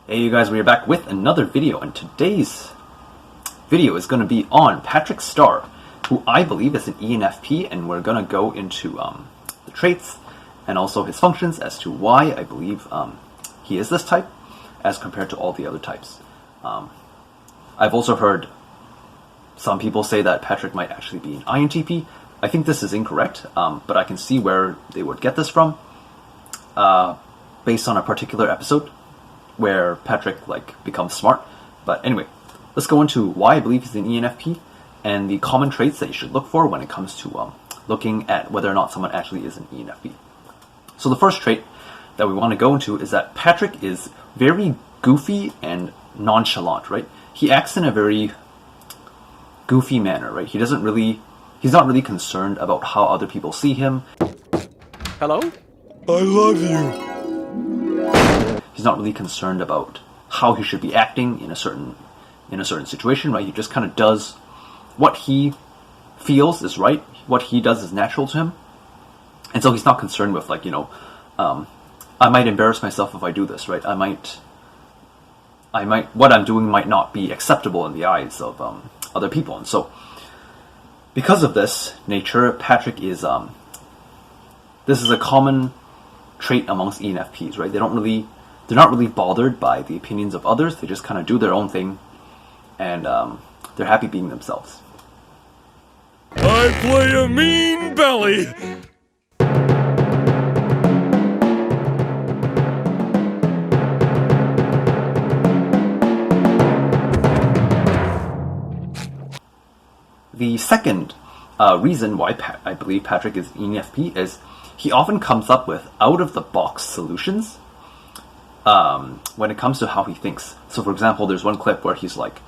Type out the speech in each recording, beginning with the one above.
Hey you guys, we are back with another video, and today's video is going to be on Patrick Star, who I believe is an ENFP, and we're going to go into the traits and also his functions as to why I believe he is this type as compared to all the other types. I've also heard some people say that Patrick might actually be an INTP. I think this is incorrect, but I can see where they would get this from based on a particular episode where Patrick becomes smart. But anyway, let's go into why I believe he's an ENFP and the common traits that you should look for when it comes to looking at whether or not someone actually is an ENFP. So the first trait that we want to go into is that Patrick is very goofy and nonchalant, right? He acts in a very goofy manner, right? He's not really concerned about how other people see him. Hello? I love you. He's not really concerned about how he should be acting in a certain situation, right? He just kind of does what he feels is right, what he does is natural to him, and so he's not concerned with I might embarrass myself if I do this, right? I might what I'm doing might not be acceptable in the eyes of other people, and so because of this nature, Patrick is this is a common trait amongst ENFPs, right? They're not really bothered by the opinions of others. They just kind of do their own thing, and they're happy being themselves. I play a mean belly. The second reason why I believe Patrick is ENFP is he often comes up with out-of-the-box solutions when it comes to how he thinks. So for example, there's one clip where he's like,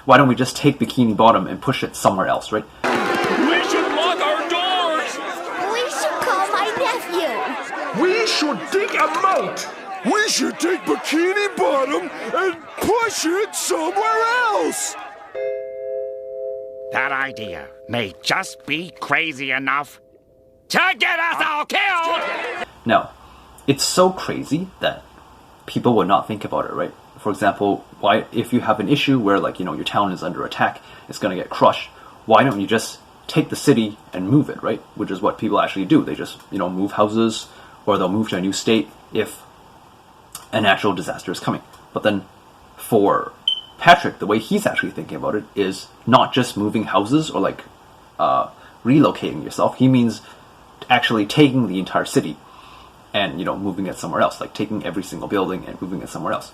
why don't we just take Bikini Bottom and push it somewhere else, right? We should lock our doors. We should call my nephew. We should dig a moat. We should take Bikini Bottom and push it somewhere else. That idea may just be crazy enough to get us all killed! Now, it's so crazy that people would not think about it, right? For example, why, if you have an issue where your town is under attack, it's going to get crushed, why don't you just take the city and move it, right? Which is what people actually do. They just, move houses, or they'll move to a new state if a natural disaster is coming. But then for Patrick, the way he's actually thinking about it is not just moving houses or relocating yourself. He means actually taking the entire city and moving it somewhere else, like taking every single building and moving it somewhere else,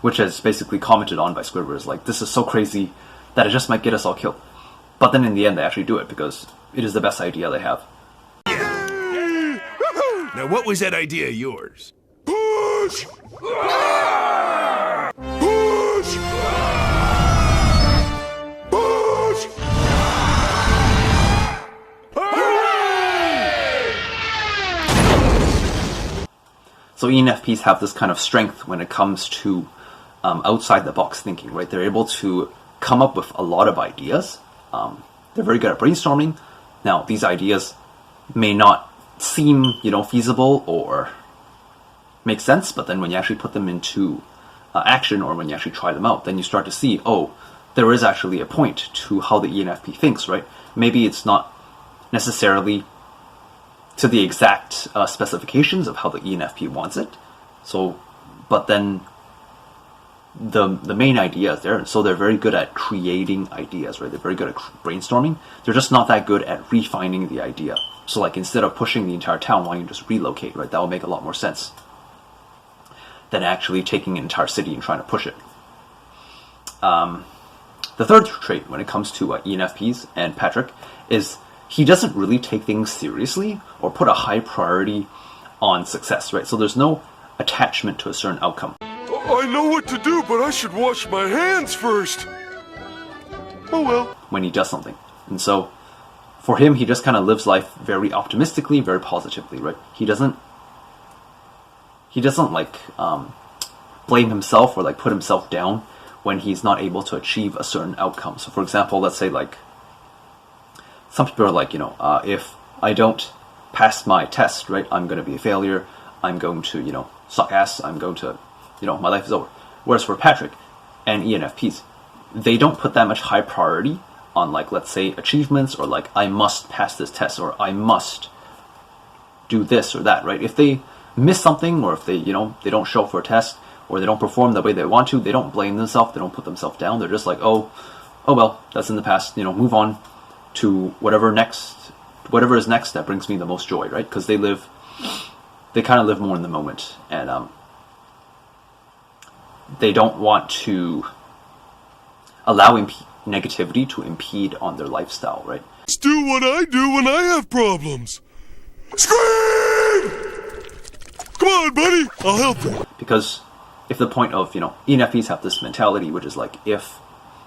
which is basically commented on by Squidward as this is so crazy that it just might get us all killed. But then in the end they actually do it because it is the best idea they have. Yeah. Now what was that idea of yours? Push! Push! Push! So ENFPs have this kind of strength when it comes to outside the box thinking, right? They're able to come up with a lot of ideas. They're very good at brainstorming. Now, these ideas may not seem, feasible or make sense, but then when you actually put them into action, or when you actually try them out, then you start to see, oh, there is actually a point to how the ENFP thinks, right? Maybe it's not necessarily to the exact specifications of how the ENFP wants it. So, but then the main idea is there, so they're very good at creating ideas, right? They're very good at brainstorming. They're just not that good at refining the idea. So instead of pushing the entire town, why don't you just relocate, right? That will make a lot more sense than actually taking an entire city and trying to push it. The third trait when it comes to ENFPs and Patrick is he doesn't really take things seriously or put a high priority on success, right? So there's no attachment to a certain outcome. I know what to do, but I should wash my hands first. Oh well. When he does something. And so for him, he just kind of lives life very optimistically, very positively, right? He doesn't blame himself or put himself down when he's not able to achieve a certain outcome. So for example, let's say some people are if I don't pass my test, right, I'm going to be a failure. I'm going to, you know, suck ass, I'm going to, you know, my life is over. Whereas for Patrick and ENFPs, they don't put that much high priority on, like, let's say, achievements, or like, I must pass this test, or I must do this or that, right? If they miss something, or if they, you know, they don't show up for a test, or they don't perform the way they want to, they don't blame themselves, they don't put themselves down. They're just like, oh well, that's in the past, you know, move on to whatever is next that brings me the most joy, right? Because they kind of live more in the moment, and they don't want to allow negativity to impede on their lifestyle, right? Let's do what I do when I have problems. Scream! Come on, buddy, I'll help you. Because if the point of, you know, ENFPs have this mentality, which is like, if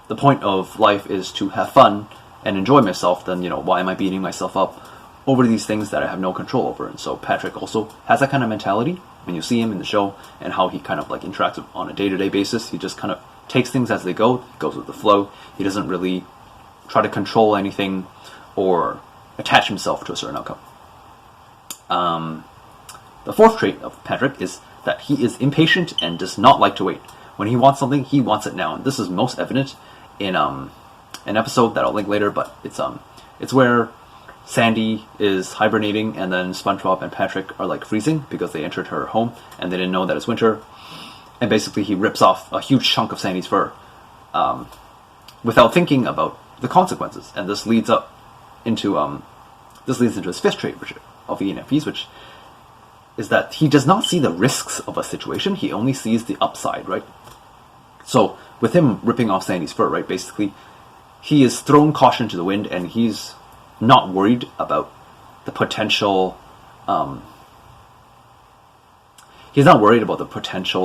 the point of life is to have fun and enjoy myself, then, you know, why am I beating myself up over these things that I have no control over? And so Patrick also has that kind of mentality. When you see him in the show and how he kind of like interacts on a day-to-day basis, he just kind of takes things as they go, goes with the flow. He doesn't really try to control anything or attach himself to a certain outcome. The fourth trait of Patrick is that he is impatient and does not like to wait. When he wants something, he wants it now. And this is most evident in an episode that I'll link later, but it's where Sandy is hibernating, and then SpongeBob and Patrick are like freezing because they entered her home and they didn't know that it's winter. And basically he rips off a huge chunk of Sandy's fur without thinking about the consequences. And this leads into his fifth trait of ENFPs, which is that he does not see the risks of a situation. He only sees the upside, right? So with him ripping off Sandy's fur, right, basically he has thrown caution to the wind, and he's not worried about the potential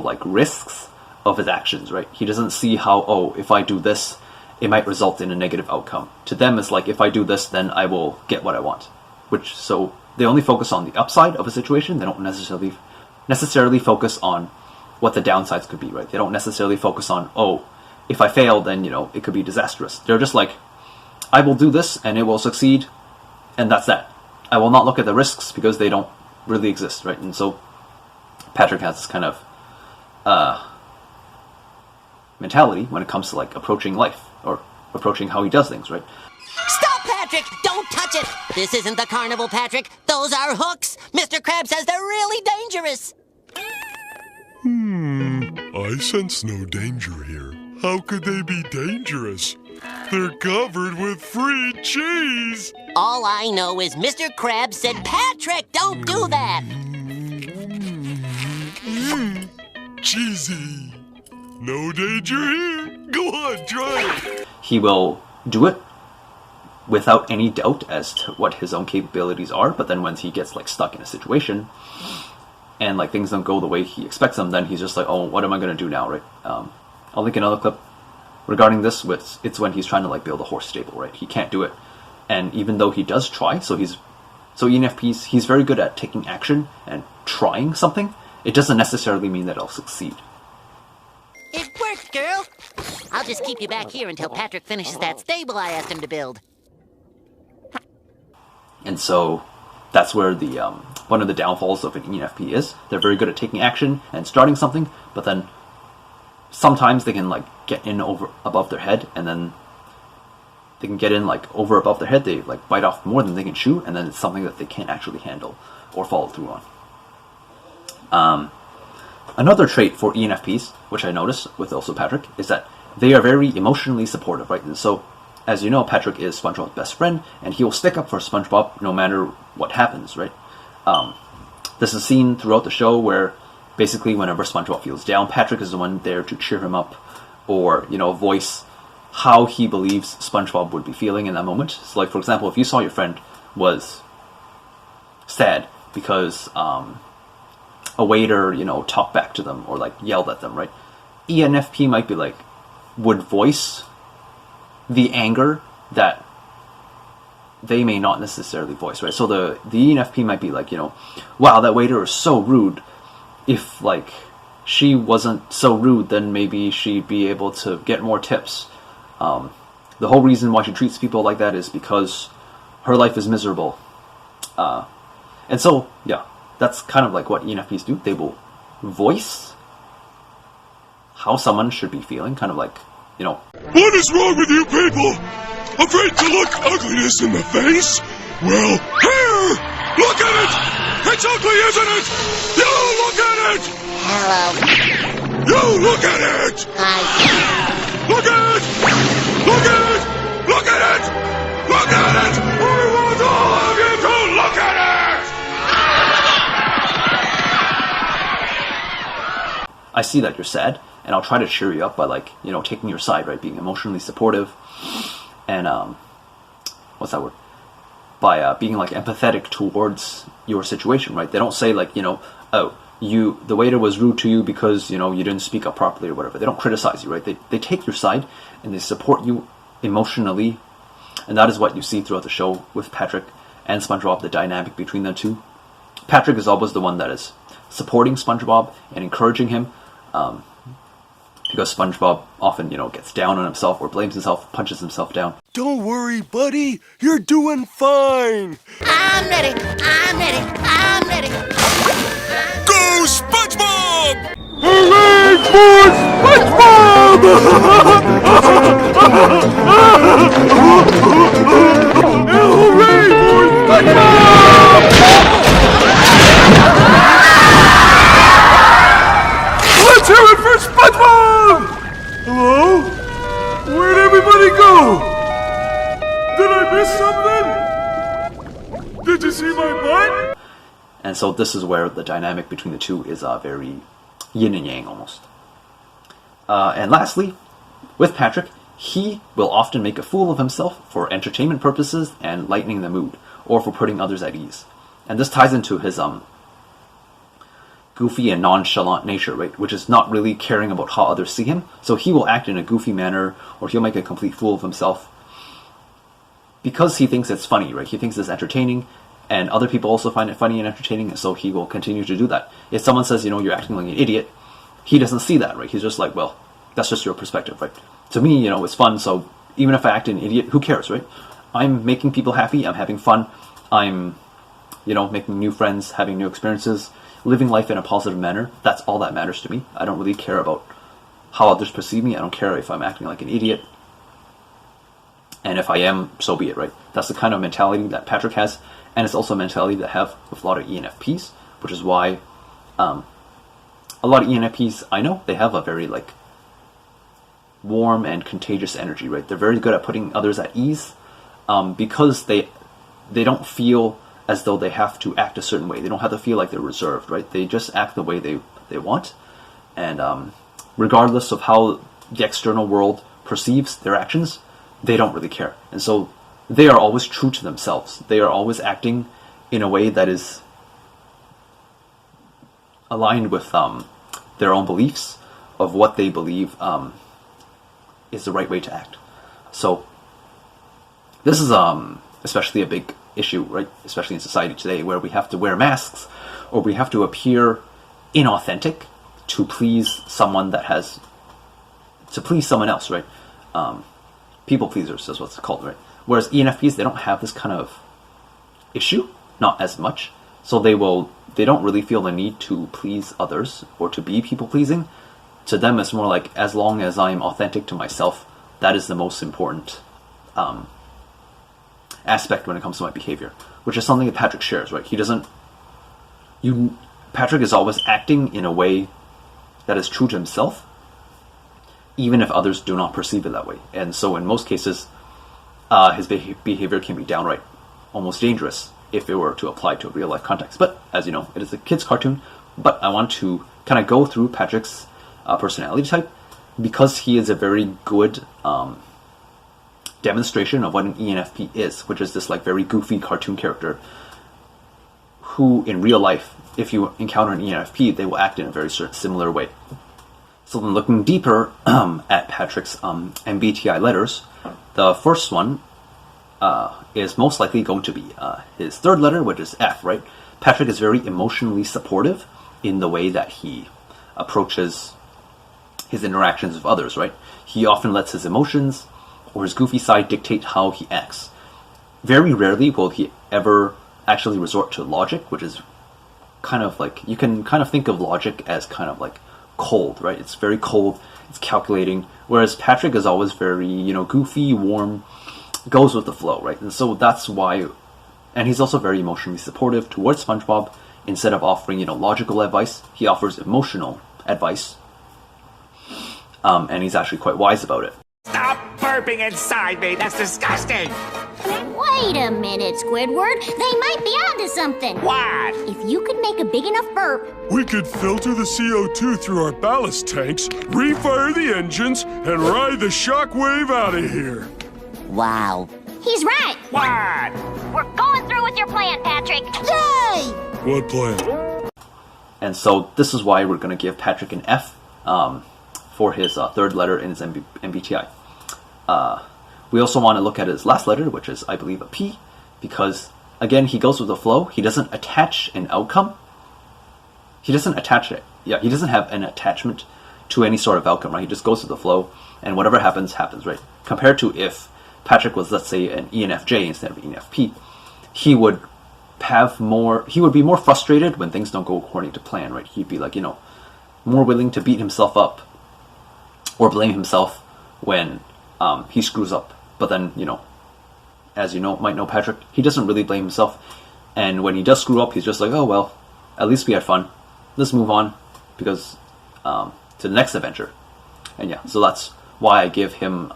like risks of his actions, right? He doesn't see how, if I do this, it might result in a negative outcome. To them, it's like, if I do this, then I will get what I want. So they only focus on the upside of a situation. They don't necessarily focus on what the downsides could be, right? They don't necessarily focus on, if I fail, then, you know, it could be disastrous. They're just like, I will do this and it will succeed, and that's that. I will not look at the risks because they don't really exist, right? And so Patrick has this kind of mentality when it comes to like approaching life or approaching how he does things, right? Stop, Patrick! Don't touch it! This isn't the carnival, Patrick. Those are hooks. Mr. Krabs says they're really dangerous. I sense no danger here. How could they be dangerous? They're covered with free cheese! All I know is Mr. Krabs said, Patrick, don't do that! Cheesy. No danger here. Go on, try it. He will do it without any doubt as to what his own capabilities are, but then once he gets like stuck in a situation and like things don't go the way he expects them, then he's just like, what am I going to do now, right? I'll link another clip regarding this. It's when he's trying to like build a horse stable, right? He can't do it, and even though he does try, so ENFPs, he's very good at taking action and trying something. It doesn't necessarily mean that it'll succeed. It worked, girl! I'll just keep you back here until Patrick finishes that stable I asked him to build. And so that's where the one of the downfalls of an ENFP is. They're very good at taking action and starting something, but then sometimes they can like get in above their head, and then they can get in like over above their head. They like bite off more than they can chew, and then it's something that they can't actually handle or follow through on. Another trait for ENFPs, which I noticed with also Patrick, is that they are very emotionally supportive, right? And so, as you know, Patrick is SpongeBob's best friend, and he will stick up for SpongeBob no matter what happens, right? This is seen throughout the show where basically whenever SpongeBob feels down, Patrick is the one there to cheer him up, or, you know, voice how he believes SpongeBob would be feeling in that moment. So, like, for example, if you saw your friend was sad because a waiter, you know, talked back to them or like yelled at them, right? ENFP might be like, would voice the anger that they may not necessarily voice, right? So the ENFP might be like, you know, wow, that waiter is so rude. If like she wasn't so rude, then maybe she'd be able to get more tips. The whole reason why she treats people like that is because her life is miserable. And so, yeah, that's kind of like what ENFPs do. They will voice how someone should be feeling, kind of like, you know, What is wrong with you people? Afraid to look ugliness in the face? Well, here! Look at it! It's ugly, isn't it? You look at it! Hello. You look at it! Hi. Look at it! Look at it! Look at it! Look at it! I want all of you to look at it! I see that you're sad, and I'll try to cheer you up by, like, you know, taking your side, right? Being emotionally supportive, and, what's that word? By, being, like, empathetic towards your situation, right? They don't say, like, you know, oh, the waiter was rude to you because, you know, you didn't speak up properly or whatever. They don't criticize you, right? They take your side, and they support you emotionally, and that is what you see throughout the show with Patrick and SpongeBob, the dynamic between the two. Patrick is always the one that is supporting SpongeBob and encouraging him, because SpongeBob often, you know, gets down on himself or blames himself, punches himself down. Don't worry, buddy. You're doing fine. I'm ready. I'm ready. I'm ready. Go, SpongeBob! Hooray for SpongeBob! Hooray for SpongeBob! Let's hear it for SpongeBob! Hello? Where'd everybody go? Did I miss something? Did you see my butt? And so this is where the dynamic between the two is very yin and yang almost. And lastly, with Patrick, he will often make a fool of himself for entertainment purposes and lightening the mood, or for putting others at ease. And this ties into his goofy and nonchalant nature, right? Which is not really caring about how others see him. So he will act in a goofy manner, or he'll make a complete fool of himself because he thinks it's funny, right? He thinks it's entertaining, and other people also find it funny and entertaining, and so he will continue to do that. If someone says, you know, you're acting like an idiot, he doesn't see that, right? He's just like, well, that's just your perspective, right? To me, you know, it's fun, so even if I act an idiot, who cares, right? I'm making people happy, I'm having fun, I'm, you know, making new friends, having new experiences, living life in a positive manner. That's all that matters to me. I don't really care about how others perceive me. I don't care if I'm acting like an idiot. And if I am, so be it, right? That's the kind of mentality that Patrick has, and it's also a mentality that I have with a lot of ENFPs, which is why a lot of ENFPs I know, they have a very, like, warm and contagious energy, right? They're very good at putting others at ease, because they don't feel as though they have to act a certain way. They don't have to feel like they're reserved, right? They just act the way they want, and regardless of how the external world perceives their actions, they don't really care. And so they are always true to themselves. They are always acting in a way that is aligned with their own beliefs of what they believe is the right way to act. So this is especially a big issue, right? Especially in society today, where we have to wear masks, or we have to appear inauthentic to please someone to please someone else, right? People pleasers is what's called, right? Whereas ENFPs, they don't have this kind of issue, not as much. So they don't really feel the need to please others or to be people pleasing. To them, it's more like, as long as I'm authentic to myself, that is the most important aspect when it comes to my behavior, which is something that Patrick shares, right? Patrick is always acting in a way that is true to himself, even if others do not perceive it that way. And so in most cases, his behavior can be downright almost dangerous if it were to apply to a real life context. But as you know, it is a kid's cartoon, but I want to kind of go through Patrick's personality type, because he is a very good demonstration of what an ENFP is, which is this, like, very goofy cartoon character who in real life, if you encounter an ENFP, they will act in a very similar way. So then, looking deeper at Patrick's MBTI letters, the first one is most likely going to be his third letter, which is F, right? Patrick is very emotionally supportive in the way that he approaches his interactions with others, right? He often lets his emotions or his goofy side dictate how he acts. Very rarely will he ever actually resort to logic, which is kind of like, you can kind of think of logic as kind of like cold, right? It's very cold, it's calculating, whereas Patrick is always very, you know, goofy, warm, goes with the flow, right? And so that's why, and he's also very emotionally supportive towards SpongeBob. Instead of offering, you know, logical advice, he offers emotional advice, and he's actually quite wise about it. Stop burping inside me. That's disgusting. Wait a minute, Squidward. They might be onto something. What? If you could make a big enough burp, We could filter the CO2 through our ballast tanks, refire the engines, and ride the shockwave out of here. Wow. he's right. What? We're going through with your plan, Patrick. Yay! What plan? And so this is why we're going to give Patrick an F for his third letter in his MBTI. We also want to look at his last letter, which is, I believe, a P, because, again, he goes with the flow. He doesn't attach an outcome. He doesn't attach it. Yeah, he doesn't have an attachment to any sort of outcome, right? He just goes with the flow, and whatever happens, happens, right? Compared to if Patrick was, let's say, an ENFJ instead of ENFP, he would be more frustrated when things don't go according to plan, right? He'd be like, more willing to beat himself up or blame himself when he screws up. But then, as you might know Patrick, he doesn't really blame himself. And when he does screw up, he's just like, oh, well, at least we had fun. Let's move on because to the next adventure. And yeah, so that's why I give him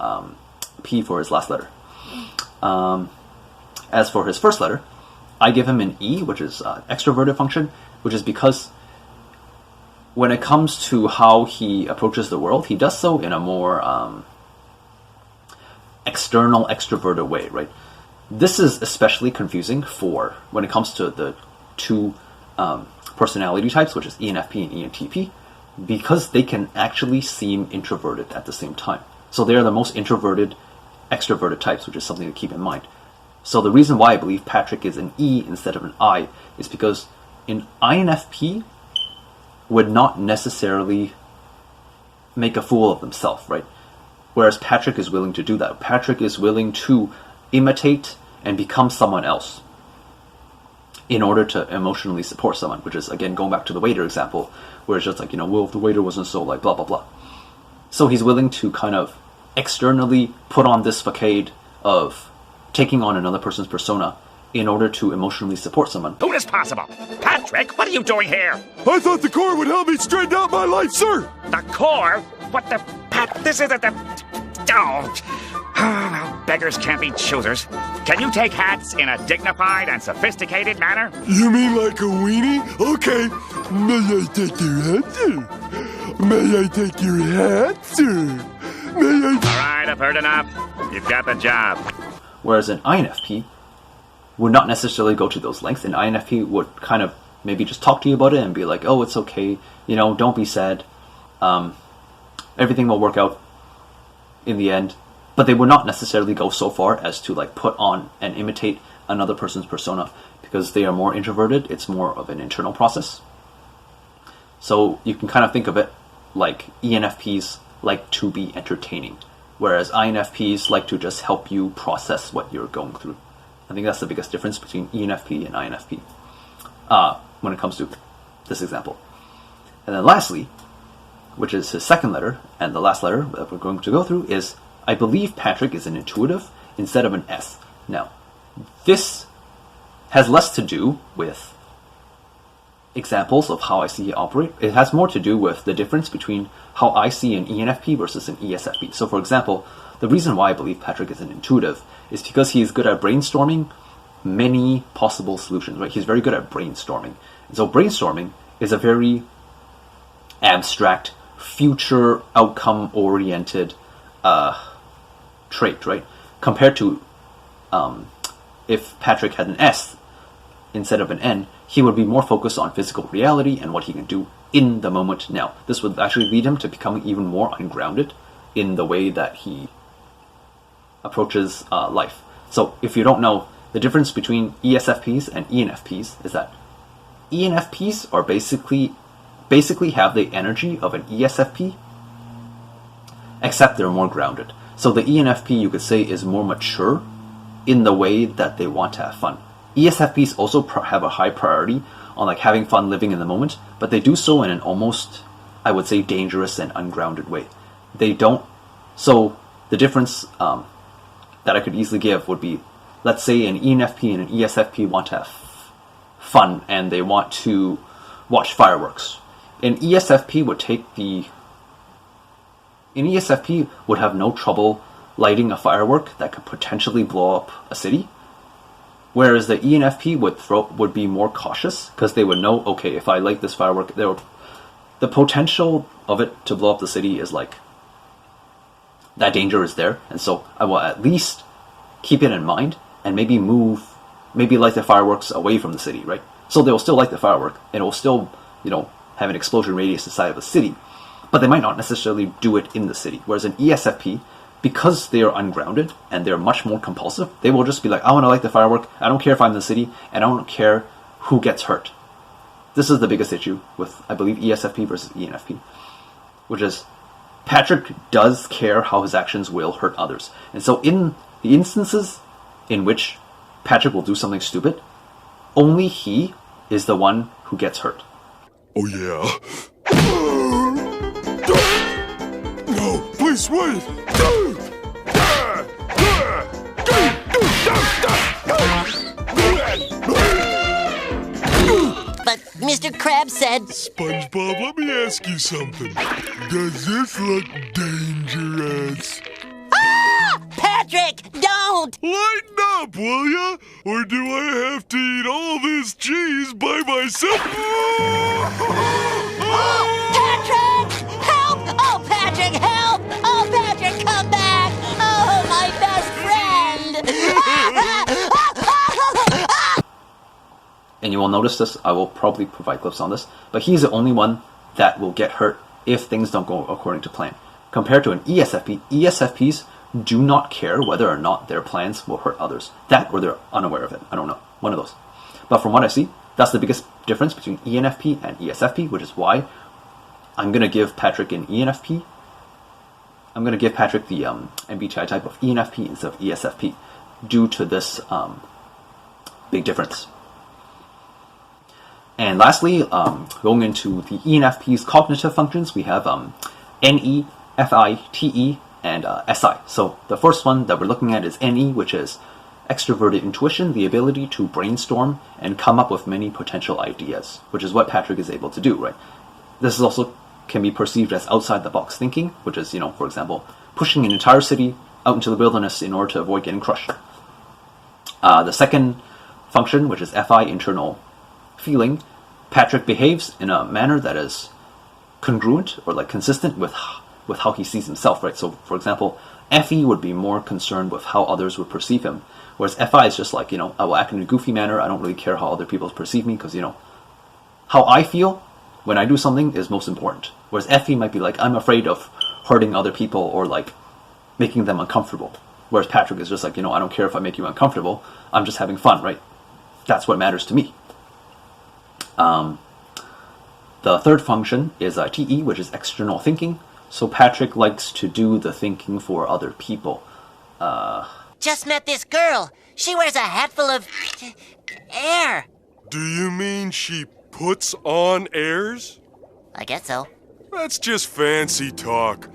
P for his last letter. As for his first letter, I give him an E, which is extroverted function, which is because when it comes to how he approaches the world, he does so in a more external, extroverted way, right? This is especially confusing for when it comes to the two personality types, which is ENFP and ENTP, because they can actually seem introverted at the same time. So they are the most introverted, extroverted types, which is something to keep in mind. So the reason why I believe Patrick is an E instead of an I is because an INFP would not necessarily make a fool of themselves, right? Whereas Patrick is willing to do that. Patrick is willing to imitate and become someone else in order to emotionally support someone, which is, again, going back to the waiter example, where it's just like, well, if the waiter wasn't so like blah, blah, blah. So he's willing to kind of externally put on this facade of taking on another person's persona in order to emotionally support someone. Who is possible? Patrick, what are you doing here? I thought the core would help me straighten out my life, sir! The core? What the... Pat, this isn't the... Oh. Well, beggars can't be choosers. Can you take hats in a dignified and sophisticated manner? You mean like a weenie? Okay. May I take your hat, sir? May I take your hat, sir? May I... All right, I've heard enough. You've got the job. Whereas an INFP would not necessarily go to those lengths. An INFP would kind of maybe just talk to you about it and be like, oh, it's okay, don't be sad. Everything will work out in the end. But they would not necessarily go so far as to like put on and imitate another person's persona, because they are more introverted. It's more of an internal process. So you can kind of think of it like ENFPs like to be entertaining, whereas INFPs like to just help you process what you're going through. I think that's the biggest difference between ENFP and INFP when it comes to this example. And then lastly, which is his second letter, and the last letter that we're going to go through, is I believe Patrick is an intuitive instead of an S. Now, this has less to do with examples of how I see it operate. It has more to do with the difference between how I see an ENFP versus an ESFP. So, for example, the reason why I believe Patrick is an intuitive is because he is good at brainstorming many possible solutions, right? He's very good at brainstorming. And so brainstorming is a very abstract, future outcome-oriented trait, right? Compared to if Patrick had an S instead of an N, he would be more focused on physical reality and what he can do in the moment now. This would actually lead him to becoming even more ungrounded in the way that he approaches life. So if you don't know, the difference between ESFPs and ENFPs is that ENFPs are basically have the energy of an ESFP, except they're more grounded. So the ENFP, you could say, is more mature in the way that they want to have fun. ESFPs also have a high priority on like having fun living in the moment, but they do so in an almost, I would say, dangerous and ungrounded way. They don't. So the difference that I could easily give would be, let's say an ENFP and an ESFP want to have fun and they want to watch fireworks. An ESFP would have no trouble lighting a firework that could potentially blow up a city. Whereas the ENFP would be more cautious, because they would know, okay, if I light this firework, the potential of it to blow up the city is like, that danger is there, and so I will at least keep it in mind and maybe light the fireworks away from the city, right? So they will still light the firework, and it will still, have an explosion radius inside of the city, but they might not necessarily do it in the city. Whereas an ESFP, because they are ungrounded and they're much more compulsive, they will just be like, I want to light the firework, I don't care if I'm in the city, and I don't care who gets hurt. This is the biggest issue with, I believe, ESFP versus ENFP, which is Patrick does care how his actions will hurt others. And so in the instances in which Patrick will do something stupid, only he is the one who gets hurt. Oh yeah? No, please wait! But Mr. Krabs said... SpongeBob, let me ask you something. Does this look dangerous? Ah! Patrick, don't! Lighten up, will ya? Or do I have to eat all this cheese by myself? Oh, Patrick! Help! Oh, Patrick, help! Oh, Patrick, come back! Oh, my best friend! And you will notice this, I will probably provide clips on this, but he's the only one that will get hurt if things don't go according to plan. Compared to an ESFP, ESFPs do not care whether or not their plans will hurt others. That, or they're unaware of it. I don't know. One of those. But from what I see, that's the biggest difference between ENFP and ESFP, which is why I'm going to give Patrick an ENFP. I'm going to give Patrick the MBTI type of ENFP instead of ESFP, due to this big difference. And lastly, going into the ENFP's cognitive functions, we have NE, FI, TE, and SI. So the first one that we're looking at is NE, which is extraverted intuition, the ability to brainstorm and come up with many potential ideas, which is what Patrick is able to do, right? This is also can be perceived as outside the box thinking, which is, for example, pushing an entire city out into the wilderness in order to avoid getting crushed. The second function, which is FI, internal feeling, Patrick behaves in a manner that is congruent or like consistent with how he sees himself, right? So, for example, FE would be more concerned with how others would perceive him, whereas FI is just like, I will act in a goofy manner, I don't really care how other people perceive me, because, how I feel when I do something is most important. Whereas FE might be like, I'm afraid of hurting other people or like making them uncomfortable. Whereas Patrick is just like, I don't care if I make you uncomfortable, I'm just having fun, right? That's what matters to me. The third function is TE, which is external thinking. So Patrick likes to do the thinking for other people. Just met this girl. She wears a hat full of... air. Do you mean she puts on airs? I guess so. That's just fancy talk.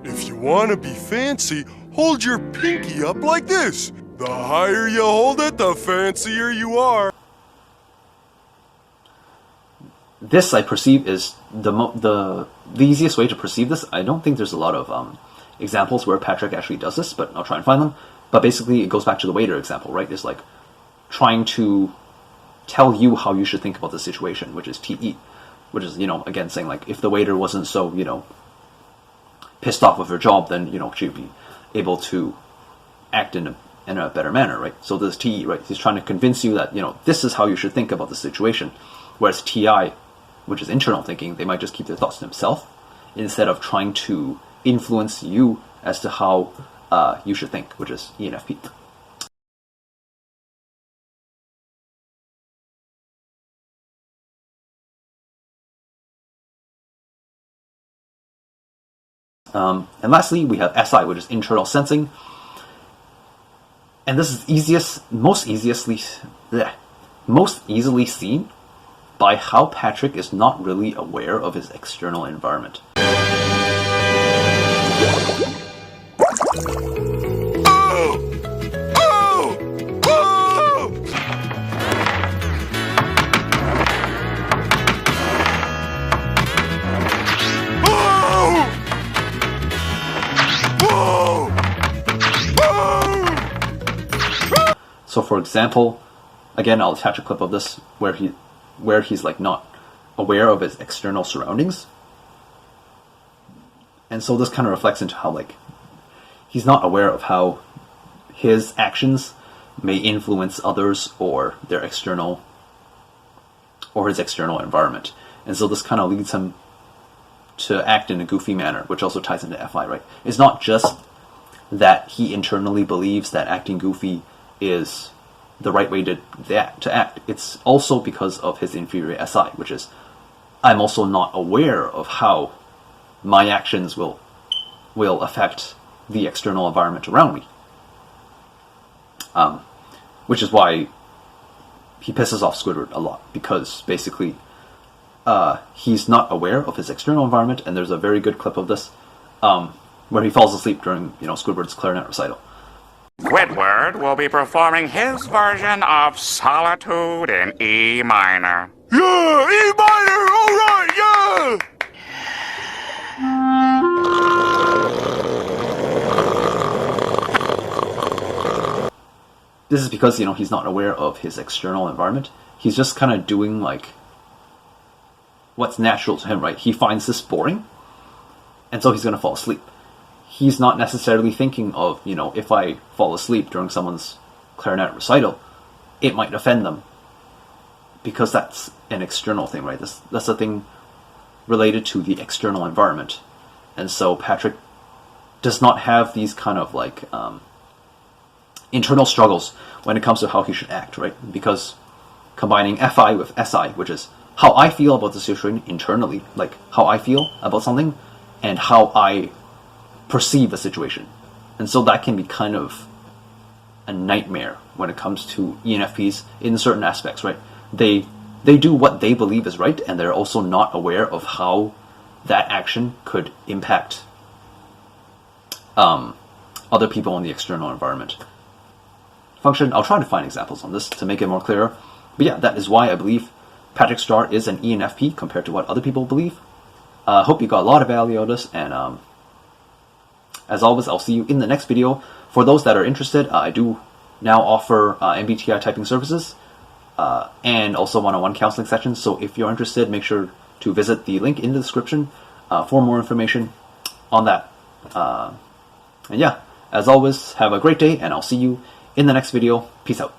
If you want to be fancy, hold your pinky up like this. The higher you hold it, the fancier you are. This I perceive is the easiest way to perceive this. I don't think there's a lot of examples where Patrick actually does this, but I'll try and find them. But basically, it goes back to the waiter example, right? It's like trying to tell you how you should think about the situation, which is TE, which is, again, saying like, if the waiter wasn't so, pissed off with her job, then, she'd be able to act in a better manner, right? So this TE, right? He's trying to convince you that, this is how you should think about the situation. Whereas TI, which is internal thinking, they might just keep their thoughts to themselves instead of trying to influence you as to how you should think, which is ENFP. And lastly, we have SI, which is internal sensing. And this is most easily seen by how Patrick is not really aware of his external environment. So for example, again, I'll attach a clip of this where he's like not aware of his external surroundings. And so this kind of reflects into how like he's not aware of how his actions may influence others or their external or his external environment. And so this kind of leads him to act in a goofy manner, which also ties into FI, right? It's not just that he internally believes that acting goofy is the right way to act. It's also because of his inferior SI, which is I'm also not aware of how my actions will affect the external environment around me. Which is why he pisses off Squidward a lot, because basically he's not aware of his external environment, and there's a very good clip of this where he falls asleep during Squidward's clarinet recital. Squidward will be performing his version of Solitude in E minor. Yeah, E minor, alright, yeah! This is because, he's not aware of his external environment. He's just kind of doing, like, what's natural to him, right? He finds this boring, and so he's going to fall asleep. He's not necessarily thinking of, if I fall asleep during someone's clarinet recital, it might offend them. Because that's an external thing, right? That's a thing related to the external environment. And so Patrick does not have these kind of, like, internal struggles when it comes to how he should act, right? Because combining FI with SI, which is how I feel about the situation internally, like how I feel about something, and how I perceive a situation. And so that can be kind of a nightmare when it comes to ENFPs in certain aspects, right? They do what they believe is right, and they're also not aware of how that action could impact other people in the external environment. Function, I'll try to find examples on this to make it more clear. But yeah, that is why I believe Patrick Star is an ENFP compared to what other people believe. Hope you got a lot of value out of this, and as always, I'll see you in the next video. For those that are interested, I do now offer MBTI typing services and also one-on-one counseling sessions. So if you're interested, make sure to visit the link in the description for more information on that. And yeah, as always, have a great day, and I'll see you in the next video. Peace out.